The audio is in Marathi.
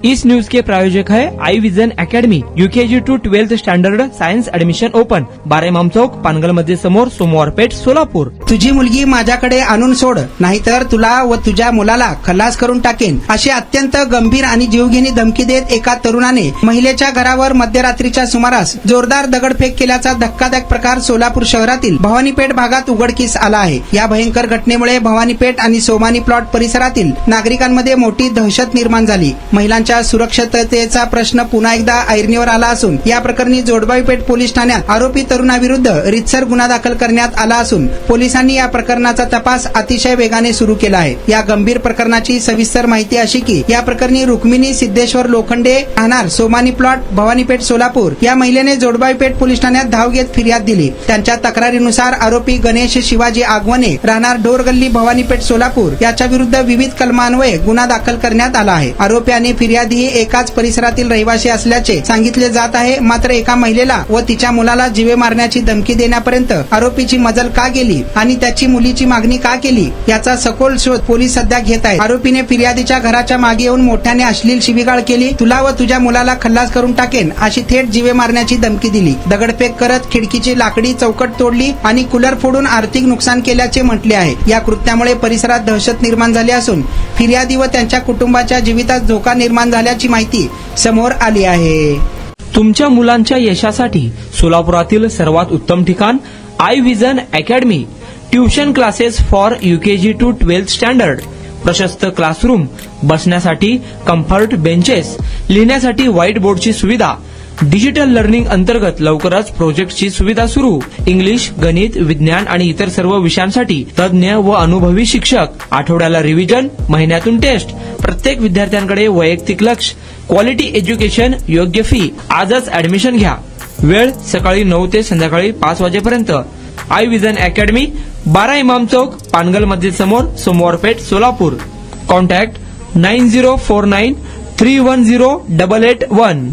इस न्यूज के प्रायोजक है Aai vision academy, UKG to 12th standard science admission open, 12 Imam Chowk, Pangal मध्ये समोर, सोमवार पेठ, सोलापूर। तुझी मुलगी माझ्याकडे आणून सोड, नाहीतर तुला व तुझ्या मुलाला खल्लास करून टाकेन, अशी अत्यंत गंभीर आणि जीवघेणी धमकी देत एका तरुणाने महिलेच्या घरावर मध्यरात्रीच्या सुमारास जोरदार दगडफेक केल्याचा धक्कादायक प्रकार सोलापूर शहरातील भवानीपेठ भागात उघडकीस आला आहे। या भयंकर घटनेमुळे भवानीपेठ आणि सोमानी प्लॉट परिसरातील नागरिकांमध्ये मोठी दहशत निर्माण झाली। महिलांच्या सुरक्षिततेचा प्रश्न पुन्हा एकदा ऐरणीवर आला असून या प्रकरणी जोडबावीपेठ पोलीस ठाण्यात आरोपी तरुणाविरुद्ध रितसर गुन्हा दाखल करण्यात आला असून पोलिसांनी या प्रकरणाचा तपास अतिशय वेगाने सुरू केला आहे। या गंभीर प्रकरणाची सविस्तर माहिती अशी की या प्रकरणी रुक्मिणी सिद्धेश्वर लोखंडे राहणार सोमानी प्लॉट भवानीपेठ सोलापूर या महिलेने जोडबावीपेठ पोलीस ठाण्यात धाव घेत फिर्याद दिली। त्यांच्या तक्रारीनुसार आरोपी गणेश शिवाजी आगवणे राहणार ढोरगल्ली भवानीपेठ सोलापूर याच्या विरुद्ध विविध कलमान्वये गुन्हा दाखल करण्यात आला आहे। आरोपी आणि फिर्यादी एकाच परिसरातील रहिवासी असल्याचे सांगितले जात आहे। मात्र एका महिलेला व तिच्या मुलाला जीवे मारण्याची धमकी देण्यापर्यंत आरोपीची मजल का गेली आणि त्याची मुलीची मागणी का केली याचा सखोल शोध पोलीस सध्या घेत आहेत। आरोपीने फिर्यादीच्या घराच्या मागे येऊन मोठ्याने अश्लील शिवीगाळ केली, तुला व तुझ्या मुलाला खल्लास करून टाकेन अशी थेट जीवे मारण्याची धमकी दिली। दगडफेक करत खिडकीची लाकडी चौकट तोडली आणि कूलर फोडून आर्थिक नुकसान केल्याचे म्हटले आहे। या कृत्यामुळे परिसरात दहशत निर्माण झाली असून फिर्यादी व त्यांच्या कुटुंबाच्या जीवितात धोका निर्माण झाल्याची माहिती समोर आली आहे। तुमच्या मुलांच्या यशासाठी सोलापुरातील सर्वात उत्तम ठिकाण Aai vision academy, tuition classes for UKG to 12th standard, प्रशस्त क्लासरूम, बसण्यासाठी कम्फर्ट बेंचेस, लिहिण्यासाठी व्हाईट बोर्डची सुविधा, डिजिटल लर्निंग अंतर्गत लवकरच प्रोजेक्टची सुविधा सुरू, इंग्लिश, गणित, विज्ञान आणि इतर सर्व विषयांसाठी तज्ञ व अनुभवी शिक्षक, आठवड्याला रिव्हिजन, महिन्यातून टेस्ट, प्रत्येक विद्यार्थ्यांकडे वैयक्तिक लक्ष, क्वालिटी एज्युकेशन, योग्य फी। आजच ऍडमिशन घ्या। वेळ सकाळी 9 ते संध्याकाळी 5 वाजेपर्यंत। आई विजन अकॅडमी, 12 इमाम चौक, पानगल मध्ये समोर, सोमवार पेठ, सोलापूर। कॉन्टॅक्ट 9049310881।